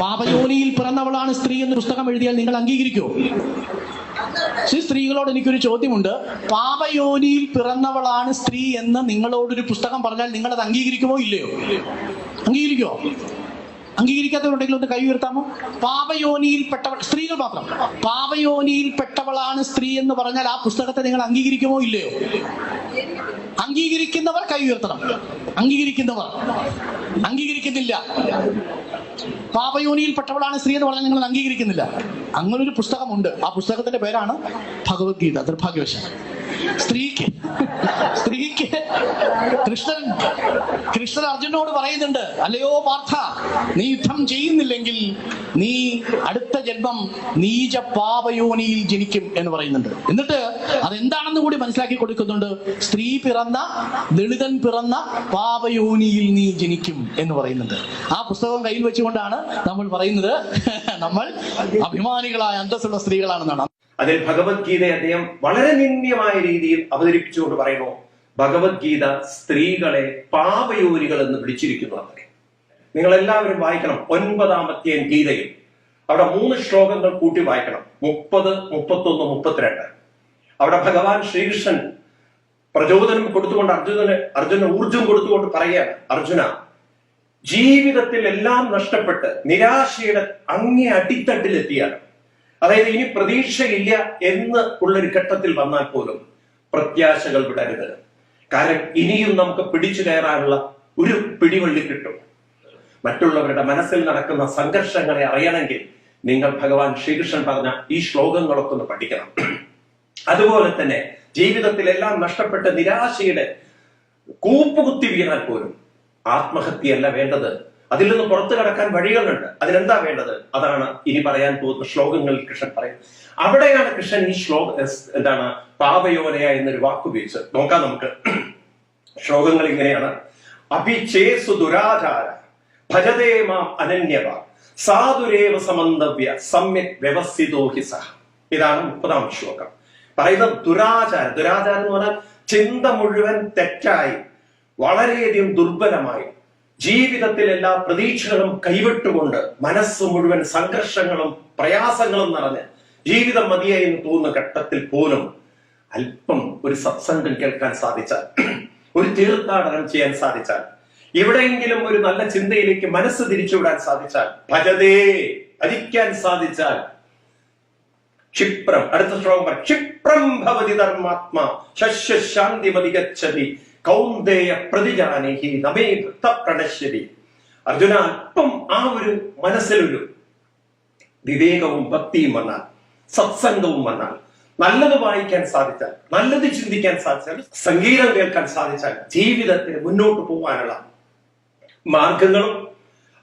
പാപയോനിയിൽ പിറന്നവളാണ് സ്ത്രീ എന്ന് പുസ്തകം എഴുതിയാൽ നിങ്ങൾ അംഗീകരിക്കുമോ? സ്ത്രീകളോട് എനിക്കൊരു ചോദ്യമുണ്ട്. പാപയോനിയിൽ പിറന്നവളാണ് സ്ത്രീ എന്ന് നിങ്ങളോടൊരു പുസ്തകം പറഞ്ഞാൽ നിങ്ങൾ അത് അംഗീകരിക്കുമോ ഇല്ലയോ? അംഗീകരിക്കുമോ? അംഗീകരിക്കാത്തവരുണ്ടെങ്കിൽ ഒന്ന് കൈ ഉയർത്താമോ? പാപയോനിയിൽ പെട്ടവൾ, സ്ത്രീകൾ മാത്രം, പാപയോനിയിൽ പെട്ടവളാണ് സ്ത്രീ എന്ന് പറഞ്ഞാൽ ആ പുസ്തകത്തെ നിങ്ങൾ അംഗീകരിക്കുമോ ഇല്ലയോ? അംഗീകരിക്കുന്നവർ കൈ ഉയർത്തണം. അംഗീകരിക്കുന്നവർ. അംഗീകരിക്കുന്നില്ല. പാപയോനിയിൽ പെട്ടവളാണ് സ്ത്രീ എന്ന് പറഞ്ഞാൽ നിങ്ങൾ അംഗീകരിക്കുന്നില്ല. അങ്ങനൊരു പുസ്തകമുണ്ട്. ആ പുസ്തകത്തിന്റെ പേരാണ് ഭഗവത്ഗീത. നിർഭാഗ്യവശാൽ സ്ത്രീക്ക് കൃഷ്ണൻ അർജുനോട് പറയുന്നുണ്ട്, അല്ലയോ പാർത്ഥ, നീ യുദ്ധം ചെയ്യുന്നില്ലെങ്കിൽ നീ അടുത്ത ജന്മം നീച പാപയോനിയിൽ ജനിക്കും എന്ന് പറയുന്നുണ്ട്. എന്നിട്ട് അതെന്താണെന്ന് കൂടി മനസ്സിലാക്കി കൊടുക്കുന്നുണ്ട്. സ്ത്രീ പിറന്ന, ദളിതൻ പിറന്ന പാപയോനിയിൽ നീ ജനിക്കും എന്ന് പറയുന്നുണ്ട്. ആ പുസ്തകം കയ്യിൽ വെച്ചുകൊണ്ടാണ് നമ്മൾ പറയുന്നത് നമ്മൾ അഭിമാനികളായ അന്തസ്സുള്ള സ്ത്രീകളാണെന്നാണ്. അതിൽ ഭഗവത്ഗീതയെ അദ്ദേഹം വളരെ നിന്ദ്യമായ രീതിയിൽ അവതരിപ്പിച്ചുകൊണ്ട് പറയുന്നു, ഭഗവത്ഗീത സ്ത്രീകളെ പാപയോനികൾ എന്ന് വിളിച്ചിരിക്കുന്നു. അത്രേ. നിങ്ങൾ എല്ലാവരും വായിക്കണം 9-ാമത്തെ ഗീതയിൽ. അവിടെ 3 ശ്ലോകങ്ങൾ കൂട്ടി വായിക്കണം. 30, 31, 32. അവിടെ ഭഗവാൻ ശ്രീകൃഷ്ണൻ പ്രചോദനം കൊടുത്തുകൊണ്ട് അർജുന ഊർജം കൊടുത്തുകൊണ്ട് പറയുകയാണ്, അർജുന, ജീവിതത്തിൽ എല്ലാം നഷ്ടപ്പെട്ട് നിരാശയുടെ അങ്ങേ അടിത്തട്ടിലെത്തിയാണ്, അതായത് ഇനി പ്രതീക്ഷയില്ല എന്ന് ഉള്ളൊരു ഘട്ടത്തിൽ വന്നാൽ പോലും പ്രത്യാശകൾ വിടരുത്. കാരണം ഇനിയും നമുക്ക് പിടിച്ചു കയറാനുള്ള ഒരു പിടിവള്ളി കിട്ടും. മറ്റുള്ളവരുടെ മനസ്സിൽ നടക്കുന്ന സംഘർഷങ്ങളെ അറിയണമെങ്കിൽ നിങ്ങൾ ഭഗവാൻ ശ്രീകൃഷ്ണൻ പറഞ്ഞ ഈ ശ്ലോകങ്ങളൊക്കെ ഒന്ന് പഠിക്കണം. അതുപോലെ തന്നെ ജീവിതത്തിൽ എല്ലാം നഷ്ടപ്പെട്ട് നിരാശയുടെ കൂപ്പുകുത്തി വീണാൽ പോലും ആത്മഹത്യയല്ല വേണ്ടത്. അതിൽ നിന്ന് പുറത്തു കടക്കാൻ വഴികളുണ്ട്. അതിനെന്താ വേണ്ടത്? അതാണ് ഇനി പറയാൻ പോകുന്ന ശ്ലോകങ്ങളിൽ കൃഷ്ണൻ പറയുന്നത്. അവിടെയാണ് കൃഷ്ണൻ ഈ എന്താണ് പാപയോനയ എന്നൊരു വാക്കുപയോഗിച്ച് നോക്കാം നമുക്ക്. ശ്ലോകങ്ങൾ ഇങ്ങനെയാണ്. അഭിചേസു ദുരാചാര ഭജതേ മാം അനന്യവ സാധുരേവ സമന്തവ്യ സമ്യക് വ്യവസ്ഥിതോ ഹി സഹ. ഇതാണ് 30-ാം ശ്ലോകം. പറയുന്നത് ദുരാചാരം എന്ന് പറഞ്ഞാൽ ചിന്ത മുഴുവൻ തെറ്റായി, വളരെയധികം ദുർബലമായി, ജീവിതത്തിൽ എല്ലാ പ്രതീക്ഷകളും കൈവിട്ടുകൊണ്ട് മനസ്സ് മുഴുവൻ സംഘർഷങ്ങളും പ്രയാസങ്ങളും നിറഞ്ഞ് ജീവിതം മതിയായി എന്ന് തോന്നുന്ന ഘട്ടത്തിൽ പോലും അല്പം ഒരു സത്സംഗം കേൾക്കാൻ സാധിച്ചാൽ, ഒരു തീർത്ഥാടനം ചെയ്യാൻ സാധിച്ചാൽ, എവിടെയെങ്കിലും ഒരു നല്ല ചിന്തയിലേക്ക് മനസ്സ് തിരിച്ചുവിടാൻ സാധിച്ചാൽ, ഭജതേ ഭജിക്കാൻ സാധിച്ചാൽ, ക്ഷിപ്രം, അടുത്ത ശ്ലോകം, ക്ഷിപ്രം ഭവതി ധർമാത്മാ ശാന്തിമതി ഗച്ഛതി കൗന്ദേയ പ്രതിജാനേഹി നമേ ഭക്ത പ്രണശ്യതി. അർജുന, അല്പം ആ ഒരു മനസ്സിലൊരു വിവേകവും ഭക്തിയും വന്നാൽ, സത്സംഗവും വന്നാൽ, നല്ലത് വായിക്കാൻ സാധിച്ചാൽ, നല്ലത് ചിന്തിക്കാൻ സാധിച്ചാൽ, സംഗീതം കേൾക്കാൻ സാധിച്ചാൽ ജീവിതത്തിൽ മുന്നോട്ട് പോകാനുള്ള മാർഗങ്ങളും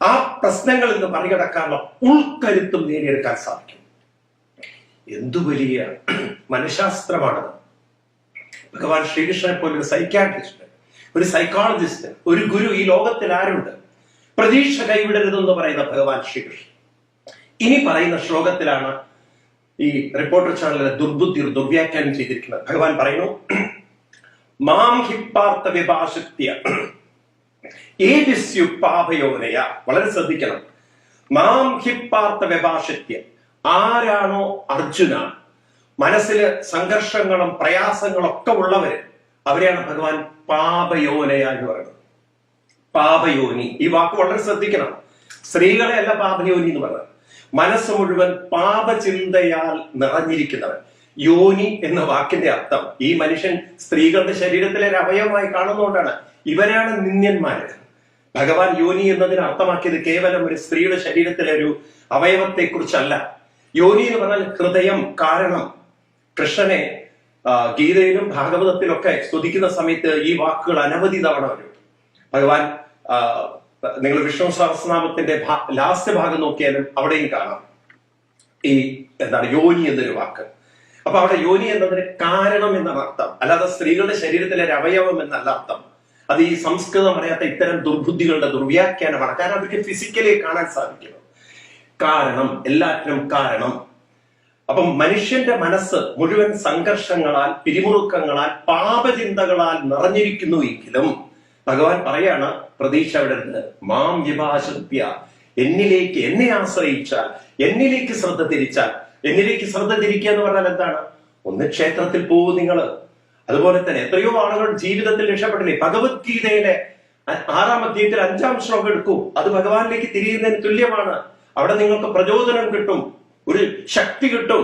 ആ പ്രശ്നങ്ങളിൽ നിന്ന് മറികടക്കാനുള്ള ഉൾക്കരുത്തും നേടിയെടുക്കാൻ സാധിക്കും. എന്തു വലിയ മനഃശാസ്ത്രമാണത്! ഭഗവാൻ ശ്രീകൃഷ്ണനെ പോലെ ഒരു സൈക്യാട്രിസ്റ്റ്, ഒരു സൈക്കോളജിസ്റ്റ്, ഒരു ഗുരു ഈ ലോകത്തിൽ ആരുണ്ട്? പ്രതീക്ഷ കൈവിടരുതെന്ന് പറയുന്ന ഭഗവാൻ ശ്രീകൃഷ്ണൻ. ഇനി പറയുന്ന ശ്ലോകത്തിലാണ് ഈ റിപ്പോർട്ടർ ചാനലിലെ ദുർവ്യാഖ്യാനം ചെയ്തിരിക്കുന്നത്. ഭഗവാൻ പറയുന്നു, മാം ഹിപ്പാർത്ഥ വിഭാഷത്യ ഏതിസ്യു പാപയോനയ. വളരെ ശ്രദ്ധിക്കണം. മാം ഹിപ്പാർത്ഥ വിഭാഷത്യ. ആരാണോ അർജുന മനസ്സില് സംഘർഷങ്ങളും പ്രയാസങ്ങളും ഒക്കെ ഉള്ളവര്, അവരെയാണ് ഭഗവാൻ പാപയോനയ എന്ന് പറയുന്നത്. പാപയോനി, ഈ വാക്ക് വളരെ ശ്രദ്ധിക്കണം. സ്ത്രീകളെ അല്ല പാപയോനി എന്ന് പറയുന്നത്. മനസ്സ് മുഴുവൻ പാപചിന്തയാൽ നിറഞ്ഞിരിക്കുന്നവൻ. യോനി എന്ന വാക്കിന്റെ അർത്ഥം ഈ മനുഷ്യൻ സ്ത്രീകളുടെ ശരീരത്തിലെ ഒരു അവയവമായി കാണുന്നതുകൊണ്ടാണ് ഇവരാണ് നിന്ദ്യന്മാര്. ഭഗവാൻ യോനി എന്നതിന് അർത്ഥമാക്കിയത് കേവലം ഒരു സ്ത്രീയുടെ ശരീരത്തിലെ ഒരു അവയവത്തെ കുറിച്ചല്ല. യോനി എന്ന് പറഞ്ഞാൽ ഹൃദയം, കാരണം. കൃഷ്ണനെ ഗീതയിലും ഭാഗവതത്തിലൊക്കെ സ്തുതിക്കുന്ന സമയത്ത് ഈ വാക്കുകൾ അനവധി തവണ വരും. ഭഗവാൻ നിങ്ങൾ വിഷ്ണു സഹസ്രനാമത്തിന്റെ ലാസ്റ്റ് ഭാഗം നോക്കിയാലും അവിടെയും കാണാം ഈ യോനി എന്നൊരു വാക്ക്. അപ്പൊ അവിടെ യോനി എന്നതിന് കാരണം എന്നാണ് അർത്ഥം, അല്ലാതെ സ്ത്രീകളുടെ ശരീരത്തിലെ ഒരു അവയവം എന്നല്ല അർത്ഥം. അത് ഈ സംസ്കൃതം അറിയാത്ത ഇത്തരം ദുർബുദ്ധികളുടെ ദുർവ്യാഖ്യാനമാണ്. കാരണം അവർക്ക് ഫിസിക്കലി കാണാൻ സാധിക്കുന്നു. കാരണം, എല്ലാറ്റിനും കാരണം. അപ്പം മനുഷ്യന്റെ മനസ്സ് മുഴുവൻ സംഘർഷങ്ങളാൽ, പിരിമുറുക്കങ്ങളാൽ, പാപചിന്തകളാൽ നിറഞ്ഞിരിക്കുന്നു എങ്കിലും ഭഗവാൻ പറയാണ്, പ്രതീക്ഷ വിടരുത്. മാം വിഭാഷത്യ എന്നിലേക്ക്, എന്നെ ആശ്രയിച്ചാൽ, എന്നിലേക്ക് ശ്രദ്ധ തിരിച്ചാൽ. എന്നിലേക്ക് ശ്രദ്ധ തിരിക്കുക എന്ന് പറഞ്ഞാൽ എന്താണ്? ഒന്ന് ക്ഷേത്രത്തിൽ പോകും നിങ്ങള്. അതുപോലെ തന്നെ എത്രയോ ആളുകൾ ജീവിതത്തിൽ രക്ഷപ്പെട്ടില്ലേ. ഭഗവത്ഗീതയിലെ 6-ാം അധ്യായത്തിൽ 5-ാം ശ്ലോകം എടുക്കൂ. അത് ഭഗവാനിലേക്ക് തിരിയുന്നതിന് തുല്യമാണ്. അവിടെ നിങ്ങൾക്ക് പ്രചോദനം കിട്ടും, ഒരു ശക്തി കിട്ടും.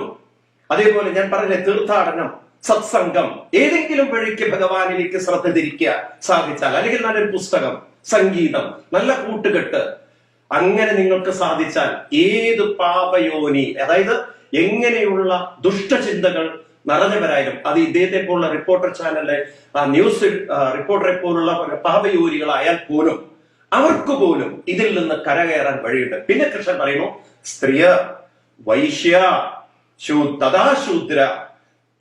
അതേപോലെ ഞാൻ പറഞ്ഞ തീർത്ഥാടനം, സത്സംഗം, ഏതെങ്കിലും വഴിക്ക് ഭഗവാനിലേക്ക് ശ്രദ്ധ തിരിക്കുക സാധിച്ചാൽ, അല്ലെങ്കിൽ നല്ലൊരു പുസ്തകം, സംഗീതം, നല്ല കൂട്ടുകെട്ട്, അങ്ങനെ നിങ്ങൾക്ക് സാധിച്ചാൽ ഏത് പാപയോനി, അതായത് എങ്ങനെയുള്ള ദുഷ്ടചിന്തകൾ നിറഞ്ഞവരായാലും, അത് ഇദ്ദേഹത്തെ പോലുള്ള റിപ്പോർട്ടർ ചാനലിലെ ന്യൂസ് റിപ്പോർട്ടറെ പോലുള്ള പാപയോനികളായാൽ പോലും അവർക്ക് പോലും ഇതിൽ നിന്ന് കരകയറാൻ വഴിയുണ്ട്. പിന്നെ കൃഷ്ണൻ പറയുന്നു, സ്ത്രീയ വൈശ്യ തഥാ ശൂദ്ര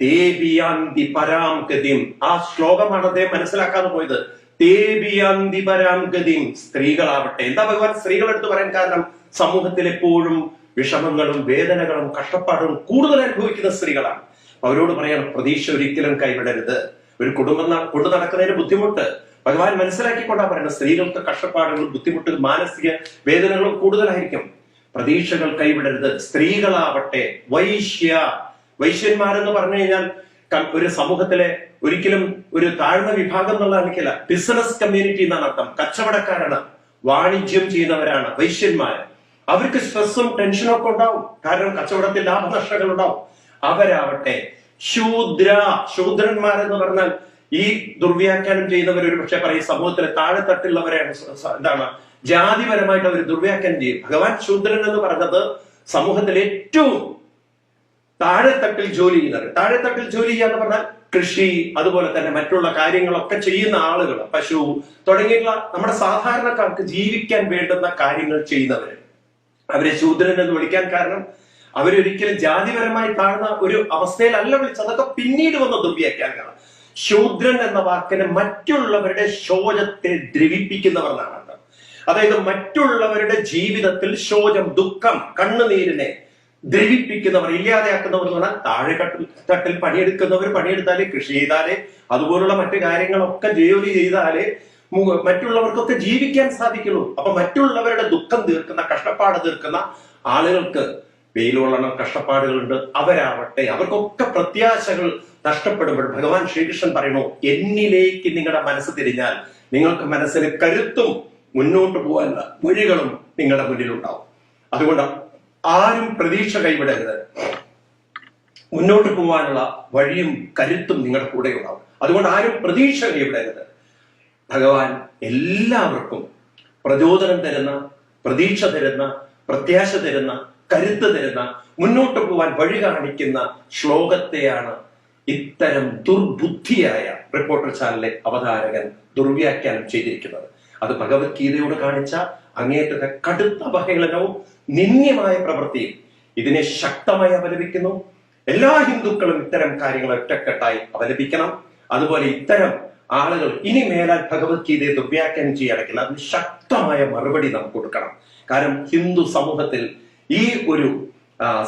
തേബിയാന്തി പരാം ഗതിം. ആ ശ്ലോകമാണ് അദ്ദേഹം മനസ്സിലാക്കാതെ പോയത്. തേബിയാന്തി പരാം ഗതിം. സ്ത്രീകളാവട്ടെ. എന്താ ഭഗവാൻ സ്ത്രീകൾ എടുത്ത് പറയാൻ കാരണം? സമൂഹത്തിൽ എപ്പോഴും വിഷമങ്ങളും വേദനകളും കഷ്ടപ്പാടും കൂടുതൽ അനുഭവിക്കുന്ന സ്ത്രീകളാണ്. അവരോട് പറയണം, പ്രതീക്ഷ ഒരിക്കലും കൈവിടരുത്. ഒരു കുടുംബം കൊണ്ടു നടക്കുന്നതിന് ബുദ്ധിമുട്ട് ഭഗവാൻ മനസ്സിലാക്കിക്കൊണ്ടാ പറയുന്നത്. സ്ത്രീകൾക്ക് കഷ്ടപ്പാടുകളും ബുദ്ധിമുട്ടും മാനസിക വേദനകളും കൂടുതലായിരിക്കും. പ്രതീക്ഷകൾ കൈവിടരുത്. സ്ത്രീകളാവട്ടെ. വൈശ്യന്മാരെന്ന് പറഞ്ഞു കഴിഞ്ഞാൽ ഒരു സമൂഹത്തിലെ ഒരിക്കലും ഒരു താഴ്ന്ന വിഭാഗം എന്നുള്ള എനിക്കല്ല, ബിസിനസ് കമ്മ്യൂണിറ്റി എന്നാണ് അർത്ഥം. കച്ചവടക്കാരാണ്, വാണിജ്യം ചെയ്യുന്നവരാണ് വൈശ്യന്മാർ. അവർക്ക് സ്ട്രെസ്സും ടെൻഷനും ഒക്കെ ഉണ്ടാവും, കാരണം കച്ചവടത്തിൽ ലാഭനഷ്ടങ്ങൾ ഉണ്ടാവും. അവരാവട്ടെ ശൂദ്രന്മാരെന്ന് പറഞ്ഞാൽ ഈ ദുർവ്യാഖ്യാനം ചെയ്യുന്നവർ ഒരു പക്ഷെ പറയും സമൂഹത്തിലെ താഴെത്തട്ടുള്ളവരെയാണ്, എന്താണ് ജാതിപരമായിട്ട് അവർ ദുർവ്യാഖ്യാനം ചെയ്യും. ഭഗവാൻ ശൂദ്രൻ എന്ന് പറഞ്ഞത് സമൂഹത്തിൽ ഏറ്റവും താഴെത്തട്ടിൽ ജോലി ചെയ്യുന്നത്. താഴെത്തട്ടിൽ ജോലി ചെയ്യാന്ന് പറഞ്ഞാൽ കൃഷി, അതുപോലെ തന്നെ മറ്റുള്ള കാര്യങ്ങളൊക്കെ ചെയ്യുന്ന ആളുകൾ, പശു തുടങ്ങിയുള്ള നമ്മുടെ സാധാരണക്കാർക്ക് ജീവിക്കാൻ വേണ്ടുന്ന കാര്യങ്ങൾ ചെയ്യുന്നവര്, അവരെ ശൂദ്രൻ എന്ന് വിളിക്കാൻ കാരണം അവരൊരിക്കലും ജാതിപരമായി താഴ്ന്ന ഒരു അവസ്ഥയിലല്ല വിളിച്ചത്. അതൊക്കെ പിന്നീട് വന്ന ദുർവ്യാഖ്യാനങ്ങളാണ്. ശൂദ്രൻ എന്ന വാക്കിന് മറ്റുള്ളവരുടെ ശോചത്തെ ദ്രവിപ്പിക്കുന്നവർ എന്നാണ് അർത്ഥം. അതായത് മറ്റുള്ളവരുടെ ജീവിതത്തിൽ ശോചം, ദുഃഖം, കണ്ണുനീരിനെ ദ്രവിപ്പിക്കുന്നവർ, ഇല്ലാതെയാക്കുന്നവർ എന്ന് പറഞ്ഞാൽ താഴെ തട്ടിൽ പണിയെടുക്കുന്നവർ പണിയെടുത്താലേ, കൃഷി ചെയ്താലേ, അതുപോലുള്ള മറ്റു കാര്യങ്ങളൊക്കെ ജോലി ചെയ്താലേ മറ്റുള്ളവർക്കൊക്കെ ജീവിക്കാൻ സാധിക്കുള്ളൂ. അപ്പൊ മറ്റുള്ളവരുടെ ദുഃഖം തീർക്കുന്ന, കഷ്ടപ്പാട് തീർക്കുന്ന ആളുകൾക്ക് വെയിലുള്ള കഷ്ടപ്പാടുകളുണ്ട്. അവരാവട്ടെ, അവർക്കൊക്കെ പ്രത്യാശകൾ നഷ്ടപ്പെടുമ്പോൾ ഭഗവാൻ ശ്രീകൃഷ്ണൻ പറയുന്നു, എന്നിലേക്ക് നിങ്ങളുടെ മനസ്സ് തിരിഞ്ഞാൽ നിങ്ങൾക്ക് മനസ്സിന് കരുത്തും മുന്നോട്ട് പോകാനുള്ള വഴികളും നിങ്ങളുടെ മുന്നിലുണ്ടാവും. അതുകൊണ്ട് ആരും പ്രതീക്ഷ കൈവിടരുത്. മുന്നോട്ട് പോകാനുള്ള വഴിയും കരുത്തും നിങ്ങളുടെ കൂടെ ഉണ്ടാവും. അതുകൊണ്ട് ആരും പ്രതീക്ഷ കൈവിടരുത്. ഭഗവാൻ എല്ലാവർക്കും പ്രചോദനം തരുന്ന, പ്രതീക്ഷ തരുന്ന, പ്രത്യാശ തരുന്ന, കരുത്ത് തരുന്ന, മുന്നോട്ട് പോകാൻ വഴി കാണിക്കുന്ന ശ്ലോകത്തെയാണ് ഇത്തരം ദുർബുദ്ധിയായ റിപ്പോർട്ടർ ചാനലിലെ അവതാരകൻ ദുർവ്യാഖ്യാനം ചെയ്തിരിക്കുന്നത്. അത് ഭഗവത്ഗീതയോട് കാണിച്ച അങ്ങേറ്റത്തെ കടുത്ത അവഹേളനവും നിന്ദ്യമായ പ്രവൃത്തിയും. ഇതിനെ ശക്തമായി അപലപിക്കുന്നു. എല്ലാ ഹിന്ദുക്കളും ഇത്തരം കാര്യങ്ങൾ ഒറ്റക്കെട്ടായി അപലപിക്കണം. അതുപോലെ ഇത്തരം ആളുകൾ ഇനി മേലാൽ ഭഗവത്ഗീതയെ ദുർവ്യാഖ്യാനം ചെയ്യാൻ അതിന് ശക്തമായ മറുപടി നമുക്ക് കൊടുക്കണം. കാരണം ഹിന്ദു സമൂഹത്തിൽ ഈ ഒരു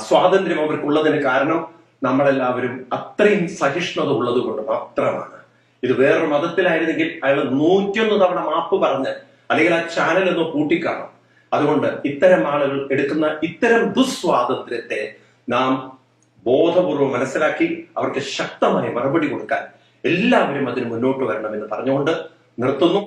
സ്വാതന്ത്ര്യം അവർക്കുള്ളതിന് കാരണം നമ്മളെല്ലാവരും അത്രയും സഹിഷ്ണുത ഉള്ളത് കൊണ്ട് മാത്രമാണ്. ഇത് വേറൊരു മതത്തിലായിരുന്നെങ്കിൽ അയാൾ 101 തവണ മാപ്പ് പറഞ്ഞ് അല്ലെങ്കിൽ ആ ചാനൽ ഒന്ന് പൂട്ടിക്കാണും. അതുകൊണ്ട് ഇത്തരം ആളുകൾ എടുക്കുന്ന ഇത്തരം ദുസ്വാതന്ത്ര്യത്തെ നാം ബോധപൂർവ്വം മനസ്സിലാക്കി അവർക്ക് ശക്തമായ മറുപടി കൊടുക്കാൻ എല്ലാവരും അതിന് മുന്നോട്ട് വരണമെന്ന് പറഞ്ഞുകൊണ്ട് നിർത്തുന്നു.